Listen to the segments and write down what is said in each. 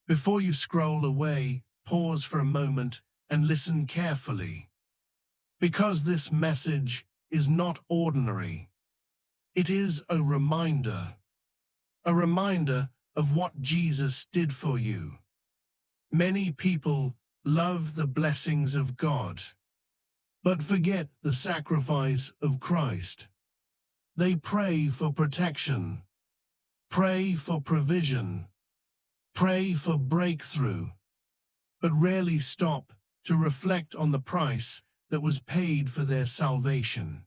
Before you scroll away, pause for a moment and listen carefully. Because this message is not ordinary. It is a reminder of what Jesus did for you. Many people love the blessings of God, but forget the sacrifice of Christ. They pray for protection, pray for provision, pray for breakthrough, but rarely stop to reflect on the price that was paid for their salvation.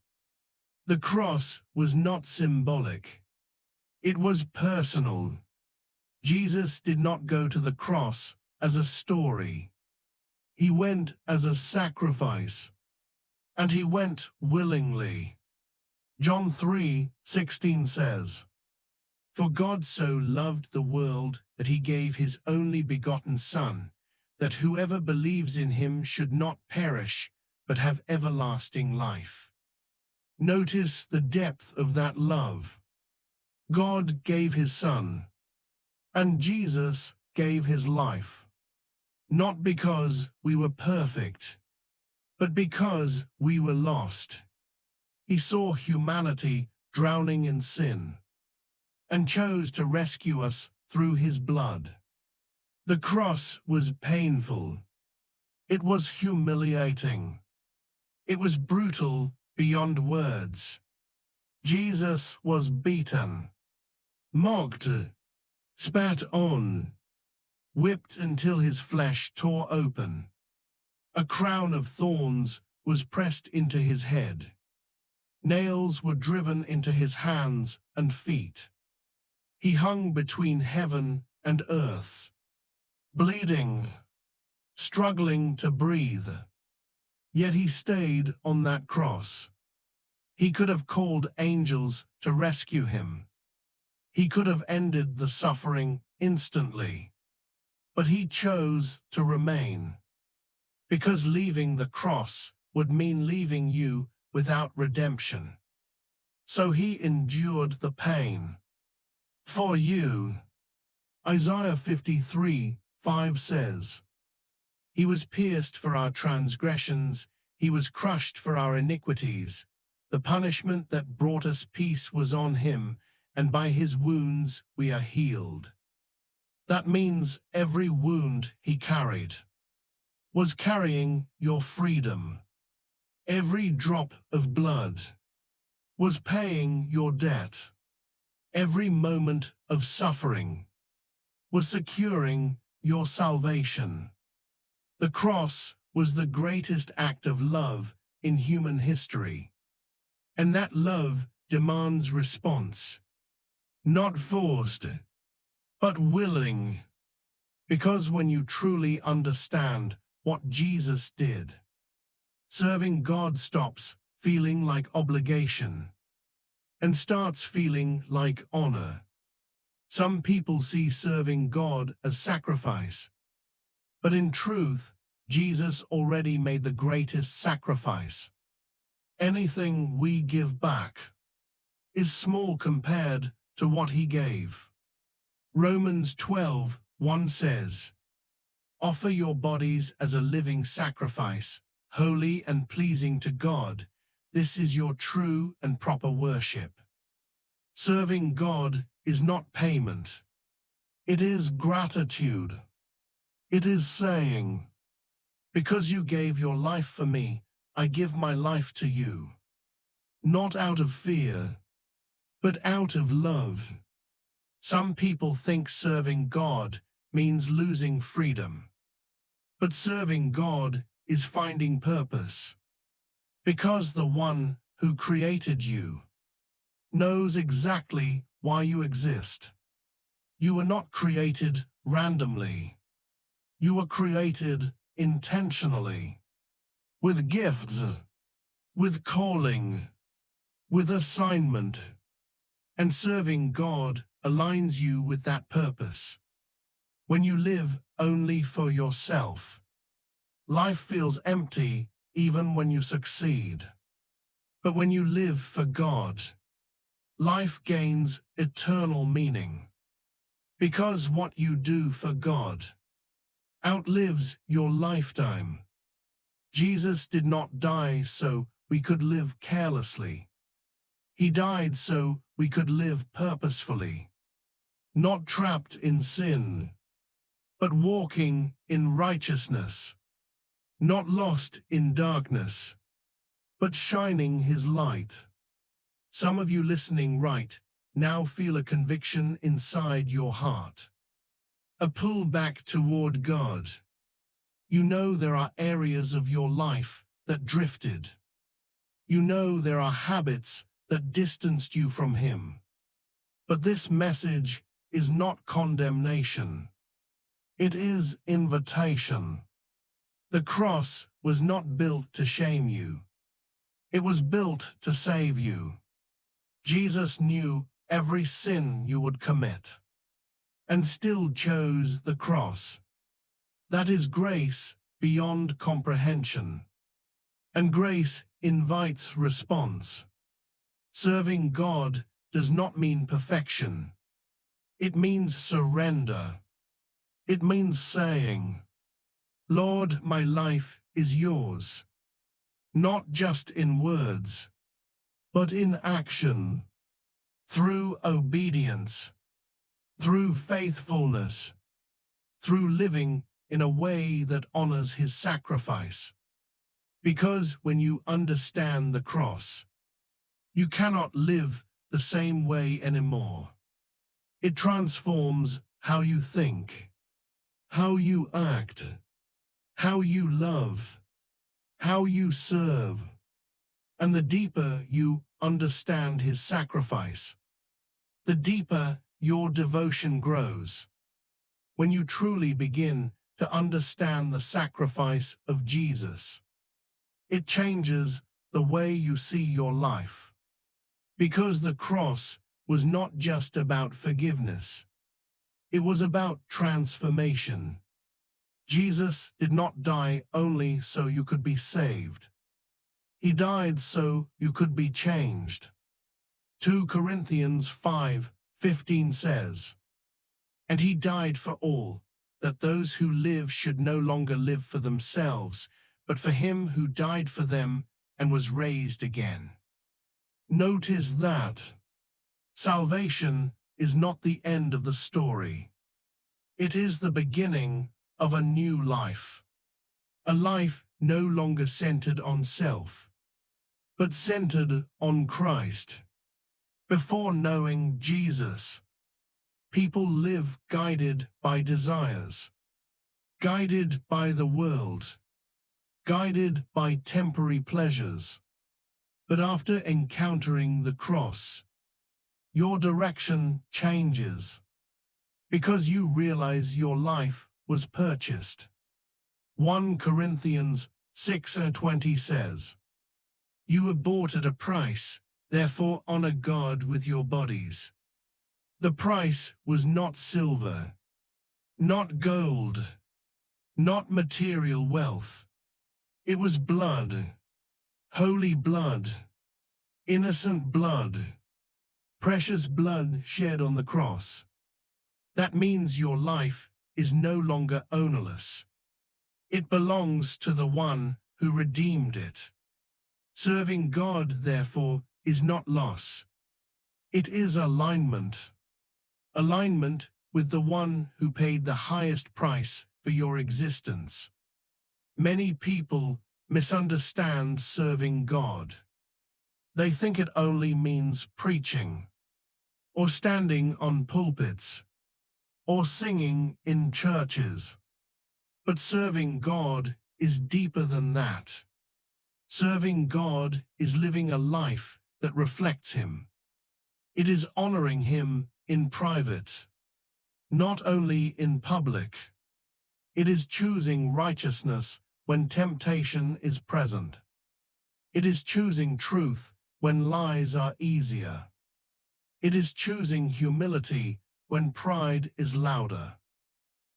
The cross was not symbolic. It was personal. Jesus did not go to the cross as a story. He went as a sacrifice, and he went willingly. John 3:16 says, "For God so loved the world that he gave his only begotten Son, that whoever believes in him should not perish, but have everlasting life." Notice the depth of that love. God gave his Son, and Jesus gave his life, not because we were perfect, but because we were lost. He saw humanity drowning in sin, and chose to rescue us through his blood. The cross was painful. It was humiliating. It was brutal beyond words. Jesus was beaten, mocked, spat on, whipped until his flesh tore open. A crown of thorns was pressed into his head. Nails were driven into his hands and feet. He hung between heaven and earth, bleeding, struggling to breathe. Yet he stayed on that cross. He could have called angels to rescue him. He could have ended the suffering instantly. But he chose to remain, because leaving the cross would mean leaving you without redemption. So he endured the pain for you. Isaiah 53:5 says, "He was pierced for our transgressions, he was crushed for our iniquities. The punishment that brought us peace was on him, and by his wounds we are healed." That means every wound he carried was carrying your freedom. Every drop of blood was paying your debt. Every moment of suffering was securing your salvation. The cross was the greatest act of love in human history. And that love demands response, not forced, but willing. Because when you truly understand what Jesus did, serving God stops feeling like obligation and starts feeling like honor. Some people see serving God as sacrifice, but in truth, Jesus already made the greatest sacrifice. Anything we give back is small compared to what he gave. Romans 12:1 says, "Offer your bodies as a living sacrifice, holy and pleasing to God. This is your true and proper worship." Serving God is not payment. It is gratitude. It is saying, "Because you gave your life for me, I give my life to you." Not out of fear, but out of love. Some people think serving God means losing freedom. But serving God is finding purpose. Because the one who created you knows exactly why you exist. You were not created randomly. You were created intentionally, with gifts, with calling, with assignment. And serving God aligns you with that purpose. When you live only for yourself, life feels empty even when you succeed. But when you live for God, life gains eternal meaning. Because what you do for God outlives your lifetime. Jesus did not die so we could live carelessly. He died so we could live purposefully, not trapped in sin, but walking in righteousness, not lost in darkness, but shining his light. Some of you listening right now feel a conviction inside your heart, a pull back toward God. You know there are areas of your life that drifted. You know there are habits that distanced you from him. But this message is not condemnation. It is invitation. The cross was not built to shame you. It was built to save you. Jesus knew every sin you would commit and still chose the cross. That is grace beyond comprehension. And grace invites response. Serving God does not mean perfection. It means surrender. It means saying, Lord, my life is yours, not just in words, but in action, through obedience, through faithfulness, through living in a way that honors his sacrifice. Because when you understand the cross, you cannot live the same way anymore. It transforms how you think, how you act, how you love, how you serve. And the deeper you understand his sacrifice, the deeper your devotion grows. When you truly begin to understand the sacrifice of Jesus, it changes the way you see your life. Because the cross was not just about forgiveness. It was about transformation. Jesus did not die only so you could be saved. He died so you could be changed. 2 Corinthians 5:15 says, And he died for all, that those who live should no longer live for themselves, but for him who died for them and was raised again. Notice that salvation is not the end of the story. It is the beginning of a new life. A life no longer centered on self, but centered on Christ. Before knowing Jesus, people live guided by desires, guided by the world, guided by temporary pleasures. But after encountering the cross, your direction changes because you realize your life was purchased. 1 Corinthians 6:20 says, You were bought at a price, therefore honor God with your bodies. The price was not silver, not gold, not material wealth. It was blood, holy blood, innocent blood, precious blood shed on the cross. That means your life is no longer ownerless. It belongs to the one who redeemed it. Serving God, therefore, is not loss. It is alignment. Alignment with the one who paid the highest price for your existence. Many people misunderstand serving God. They think it only means preaching, or standing on pulpits, or singing in churches. But serving God is deeper than that. Serving God is living a life that reflects him. It is honoring him in private, not only in public. It is choosing righteousness when temptation is present. It is choosing truth when lies are easier. It is choosing humility when pride is louder.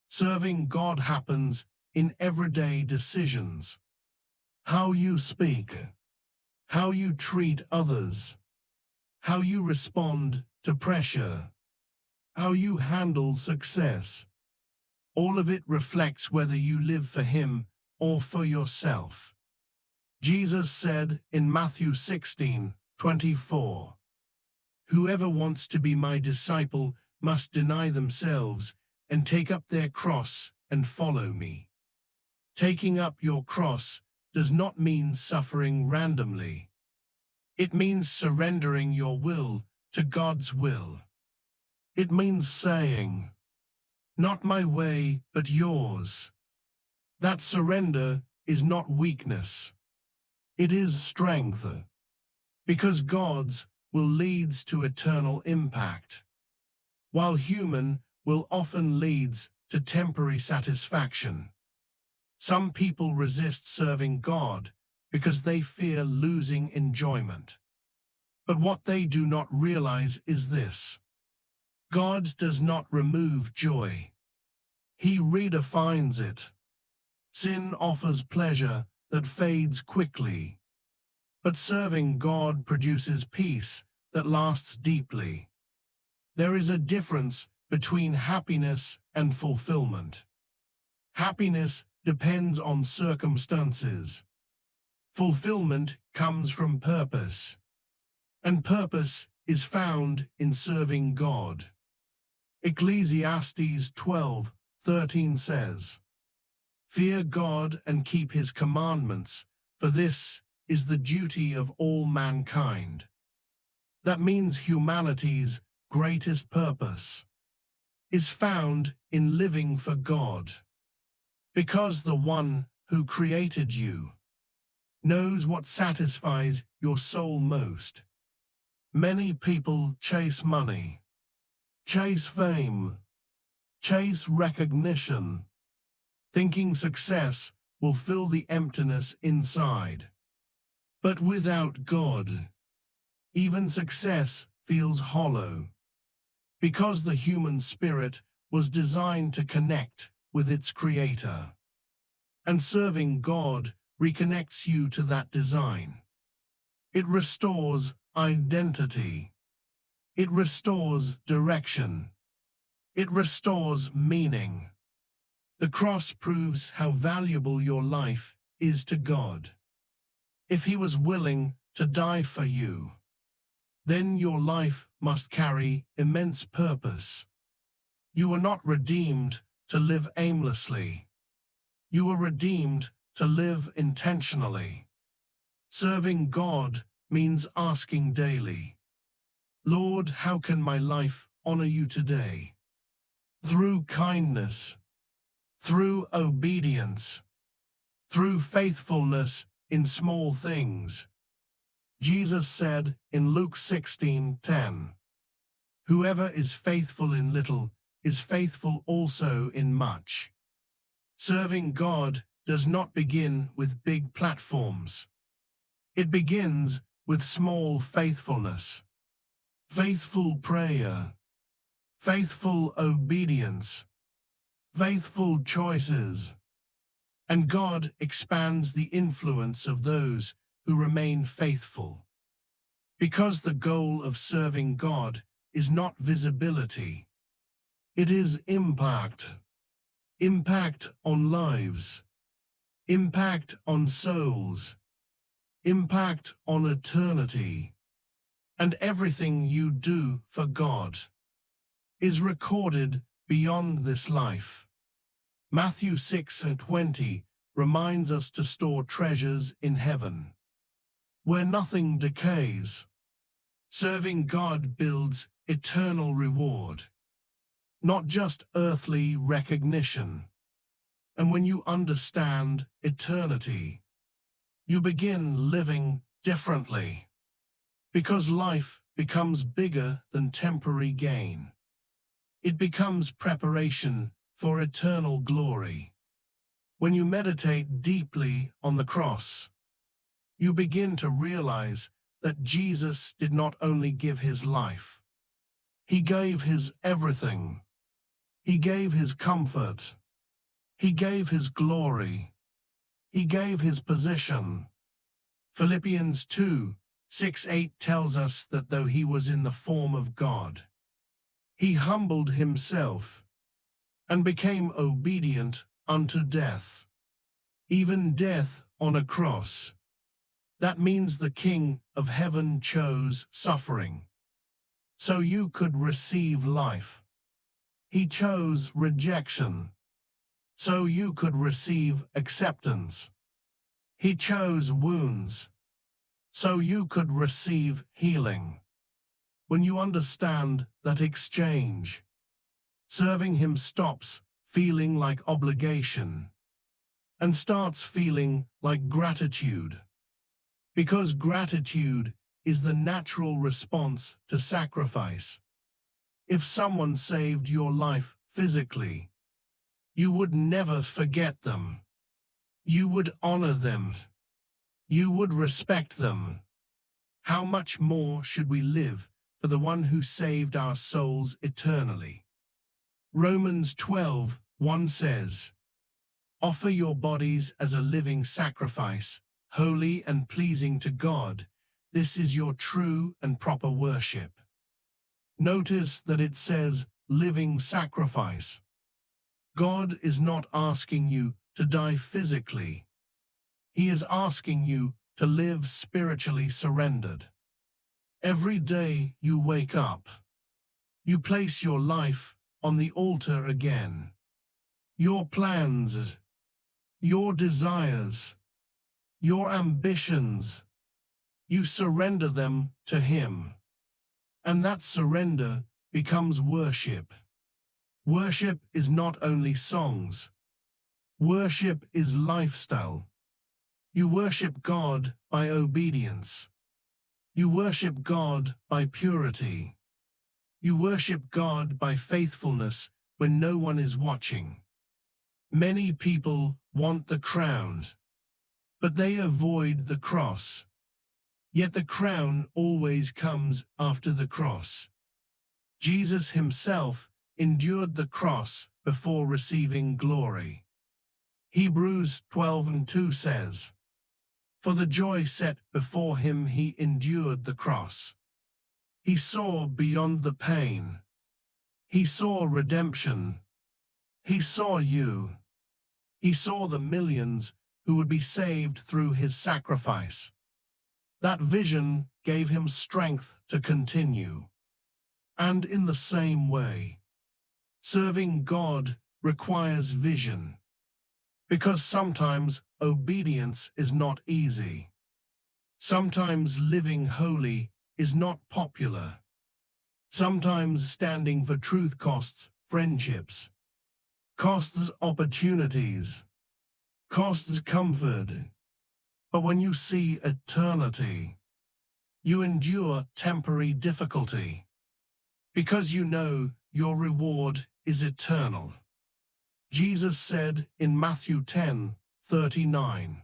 Serving God happens in everyday decisions. How you speak, how you treat others, how you respond to pressure, how you handle success. All of it reflects whether you live for Him or for yourself. Jesus said in Matthew 16:24, "Whoever wants to be my disciple must deny themselves and take up their cross and follow me." Taking up your cross does not mean suffering randomly. It means surrendering your will to God's will. It means saying, "Not my way, but yours." That surrender is not weakness. It is strength, because God's will leads to eternal impact, while human will often leads to temporary satisfaction. Some people resist serving God because they fear losing enjoyment. But what they do not realize is this: God does not remove joy. He redefines it. Sin offers pleasure that fades quickly, but serving God produces peace that lasts deeply. There is a difference between happiness and fulfillment. Happiness depends on circumstances. Fulfillment comes from purpose, and purpose is found in serving God. Ecclesiastes 12:13 says, "Fear God and keep His commandments, for this is the duty of all mankind." That means humanity's greatest purpose is found in living for God, because the one who created you knows what satisfies your soul most. Many people chase money, chase fame, chase recognition, thinking success will fill the emptiness inside. But without God, even success feels hollow, because the human spirit was designed to connect with its Creator. And serving God reconnects you to that design. It restores identity. It restores direction. It restores meaning. The cross proves how valuable your life is to God. If He was willing to die for you, then your life must carry immense purpose. You were not redeemed to live aimlessly. You were redeemed to live intentionally. Serving God means asking daily, "Lord, how can my life honor you today?" Through kindness, through obedience, through faithfulness in small things. Jesus said in Luke 16:10, "Whoever is faithful in little is faithful also in much." Serving God does not begin with big platforms. It begins with small faithfulness, faithful prayer, faithful obedience, faithful choices. And God expands the influence of those who remain faithful. Because the goal of serving God is not visibility. It is impact. Impact on lives. Impact on souls. Impact on eternity. And everything you do for God is recorded beyond this life. Matthew 6:20 reminds us to store treasures in heaven, where nothing decays. Serving God builds eternal reward, not just earthly recognition. And when you understand eternity, you begin living differently, because life becomes bigger than temporary gain. It becomes preparation for eternal glory. When you meditate deeply on the cross, you begin to realize that Jesus did not only give His life. He gave His everything. He gave His comfort. He gave His glory. He gave His position. Philippians 2:6-8 tells us that though He was in the form of God, He humbled himself and became obedient unto death, even death on a cross. That means the King of Heaven chose suffering so you could receive life. He chose rejection so you could receive acceptance. He chose wounds so you could receive healing. When you understand that exchange, serving him stops feeling like obligation and starts feeling like gratitude. Because gratitude is the natural response to sacrifice. If someone saved your life physically, you would never forget them. You would honor them. You would respect them. How much more should we live for the one who saved our souls eternally? Romans 12:1 says, "Offer your bodies as a living sacrifice, holy and pleasing to God. This is your true and proper worship." Notice that it says living sacrifice. God is not asking you to die physically. He is asking you to live spiritually surrendered. Every day you wake up, you place your life on the altar again. Your plans, your desires, your ambitions, you surrender them to Him. And that surrender becomes worship. Worship is not only songs. Worship is lifestyle. You worship God by obedience. You worship God by purity. You worship God by faithfulness when no one is watching. Many people want the crown, but they avoid the cross. Yet the crown always comes after the cross. Jesus himself endured the cross before receiving glory. Hebrews 12:2 says, "For the joy set before him he endured the cross." He saw beyond the pain. He saw redemption. He saw you. He saw the millions who would be saved through his sacrifice. That vision gave him strength to continue. And in the same way, serving God requires vision. Because sometimes obedience is not easy. Sometimes living holy is not popular. Sometimes standing for truth costs friendships, costs opportunities, costs comfort. But when you see eternity, you endure temporary difficulty because you know your reward is eternal. Jesus said in Matthew 10:39,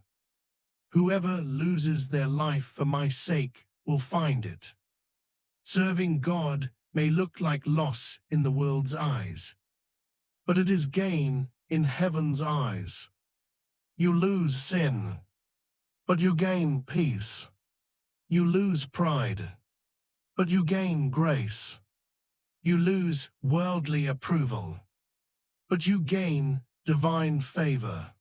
"Whoever loses their life for my sake will find it." Serving God may look like loss in the world's eyes, but it is gain in heaven's eyes. You lose sin, but you gain peace. You lose pride, but you gain grace. You lose worldly approval, but you gain divine favor.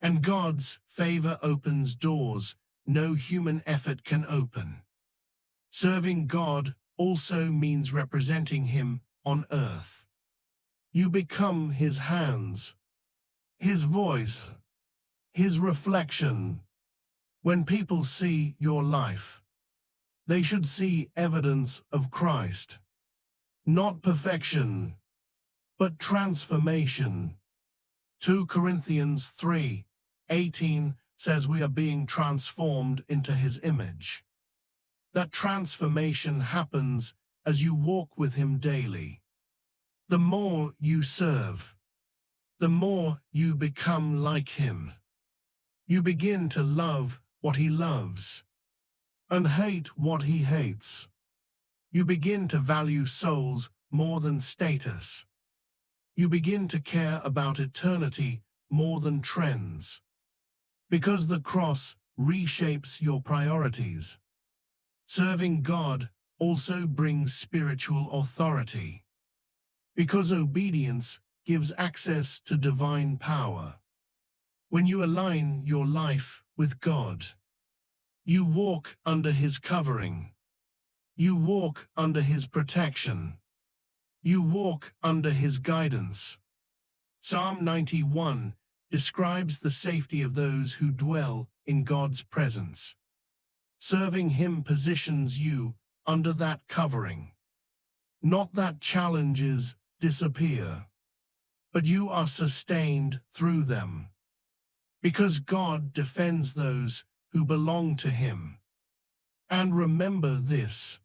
And God's favor opens doors no human effort can open. Serving God also means representing Him on earth. You become His hands, His voice, His reflection. When people see your life, they should see evidence of Christ. Not perfection, but transformation. 2 Corinthians 3:18 says we are being transformed into His image. That transformation happens as you walk with Him daily. The more you serve, the more you become like Him. You begin to love what He loves and hate what He hates. You begin to value souls more than status. You begin to care about eternity more than trends. Because the cross reshapes your priorities. Serving God also brings spiritual authority. Because obedience gives access to divine power. When you align your life with God, you walk under His covering. You walk under His protection. You walk under His guidance. Psalm 91 describes the safety of those who dwell in God's presence. Serving Him positions you under that covering. Not that challenges disappear, but you are sustained through them. Because God defends those who belong to Him. And remember this: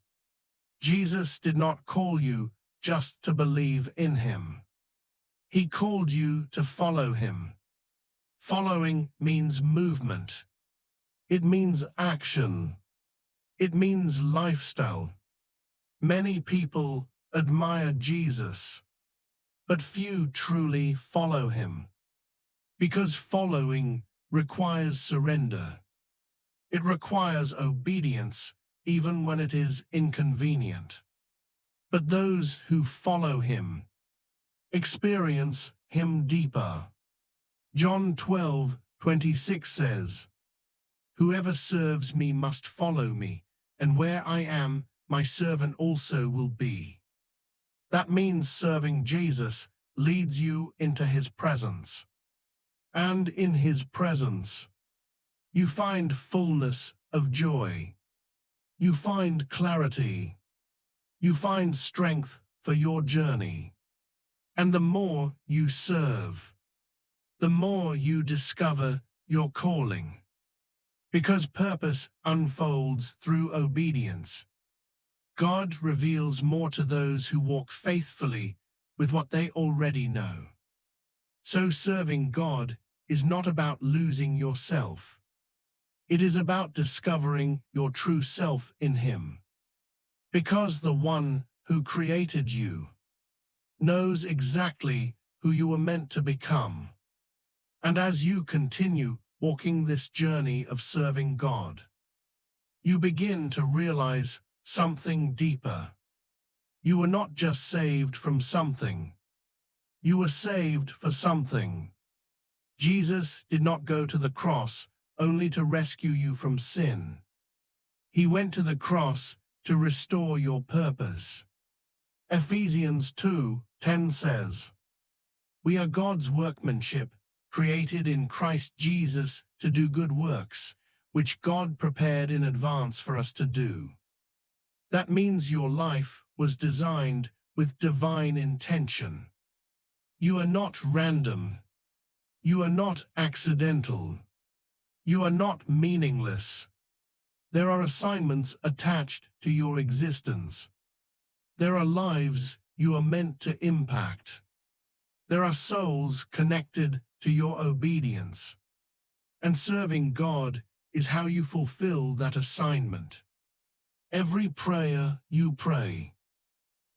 Jesus did not call you just to believe in Him. He called you to follow Him. Following means movement. It means action. It means lifestyle. Many people admire Jesus, but few truly follow Him. Because following requires surrender. It requires obedience, even when it is inconvenient. But those who follow Him experience Him deeper. John 12:26 says, "Whoever serves me must follow me, and where I am, my servant also will be." That means serving Jesus leads you into His presence. And in His presence, you find fullness of joy. You find clarity. You find strength for your journey. And the more you serve, the more you discover your calling. Because purpose unfolds through obedience. God reveals more to those who walk faithfully with what they already know. So serving God is not about losing yourself. It is about discovering your true self in Him. Because the one who created you knows exactly who you were meant to become. And as you continue walking this journey of serving God, you begin to realize something deeper. You were not just saved from something. You were saved for something. Jesus did not go to the cross only to rescue you from sin. He went to the cross to restore your purpose. Ephesians 2:10 says, "We are God's workmanship, created in Christ Jesus to do good works, which God prepared in advance for us to do." That means your life was designed with divine intention. You are not random. You are not accidental. You are not meaningless. There are assignments attached to your existence. There are lives you are meant to impact. There are souls connected to your obedience. And serving God is how you fulfill that assignment. Every prayer you pray,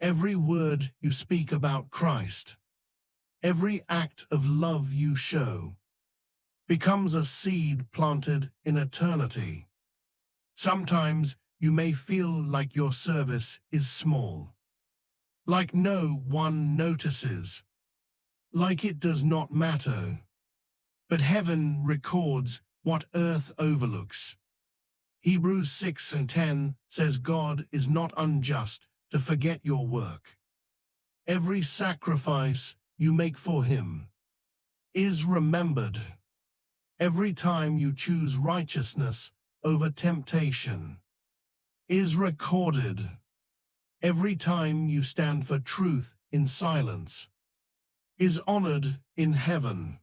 every word you speak about Christ, every act of love you show, becomes a seed planted in eternity. Sometimes you may feel like your service is small, like no one notices, like it does not matter. But heaven records what earth overlooks. Hebrews 6:10 says God is not unjust to forget your work. Every sacrifice you make for Him is remembered. Every time you choose righteousness over temptation is recorded. Every time you stand for truth in silence is honored in heaven.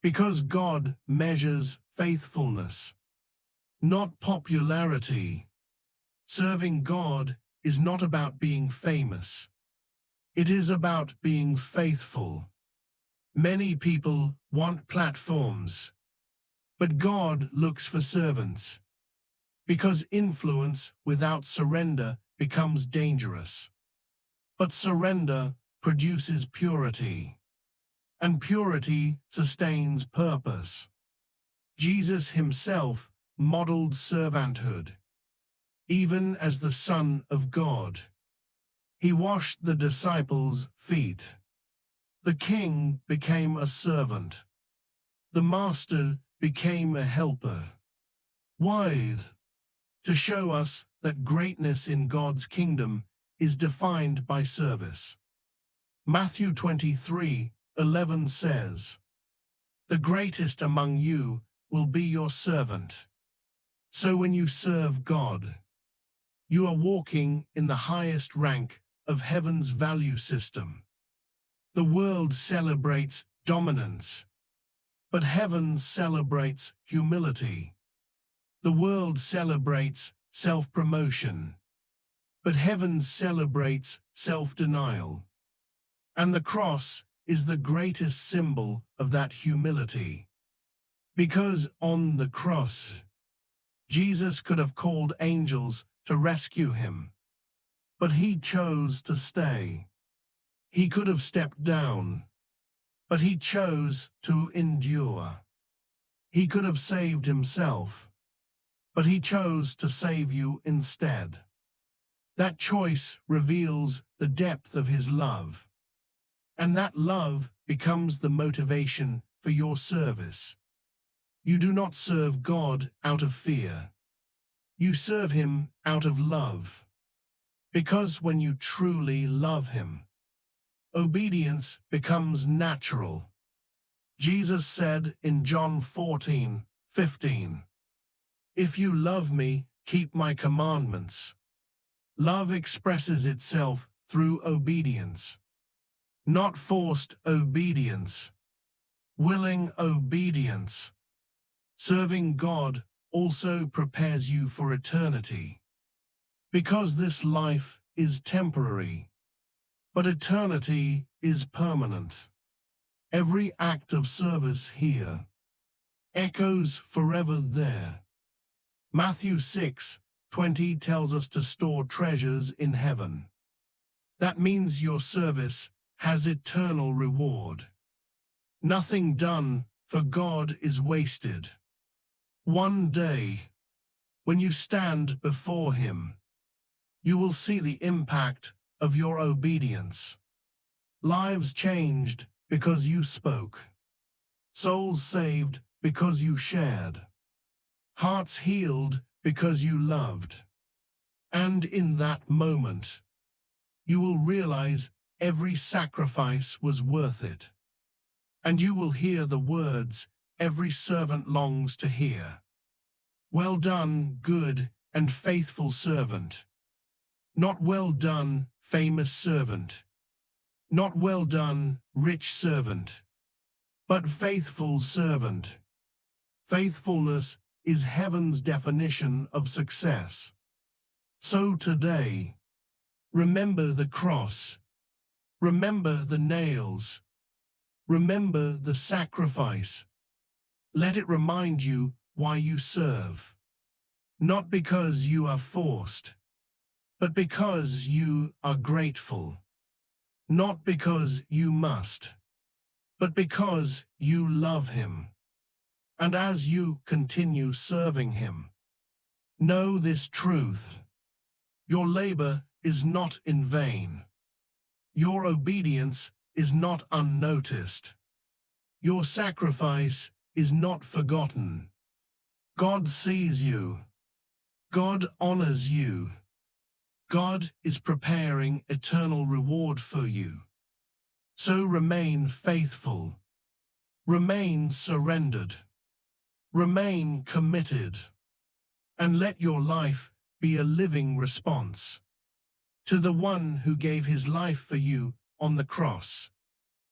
Because God measures faithfulness, not popularity. Serving God is not about being famous. It is about being faithful. Many people want platforms, but God looks for servants. Because influence without surrender becomes dangerous. But surrender produces purity. And purity sustains purpose. Jesus Himself modeled servanthood, even as the Son of God. He washed the disciples' feet. The king became a servant. The master became a helper. Why? To show us that greatness in God's kingdom is defined by service. Matthew 23:11 says, "The greatest among you will be your servant." So when you serve God, you are walking in the highest rank of heaven's value system. The world celebrates dominance, but heaven celebrates humility. The world celebrates self-promotion, but heaven celebrates self-denial. And the cross is the greatest symbol of that humility. Because on the cross, Jesus could have called angels to rescue him, but he chose to stay. He could have stepped down, but he chose to endure. He could have saved himself, but he chose to save you instead. That choice reveals the depth of his love, and that love becomes the motivation for your service. You do not serve God out of fear. You serve him out of love. Because when you truly love him, obedience becomes natural. Jesus said in John 14:15, "If you love me, keep my commandments." Love expresses itself through obedience, not forced obedience, willing obedience. Serving God also prepares you for eternity, because this life is temporary, but eternity is permanent. Every act of service here echoes forever there. Matthew 6:20 tells us to store treasures in heaven. That means your service has eternal reward. Nothing done for God is wasted. One day, when you stand before him, you will see the impact of your obedience. Lives changed because you spoke. Souls saved because you shared. Hearts healed because you loved. And in that moment, you will realize every sacrifice was worth it. And you will hear the words every servant longs to hear. "Well done, good and faithful servant." Not "well done, famous servant." Not "well done, rich servant." But "faithful servant." Faithfulness is heaven's definition of success. So today, remember the cross. Remember the nails. Remember the sacrifice. Let it remind you why you serve. Not because you are forced, but because you are grateful. Not because you must, but because you love him. And as you continue serving him, know this truth: your labor is not in vain. Your obedience is not unnoticed. Your sacrifice is not forgotten. God sees you. God honors you. God is preparing eternal reward for you. So remain faithful. Remain surrendered. Remain committed. And let your life be a living response to the one who gave his life for you on the cross.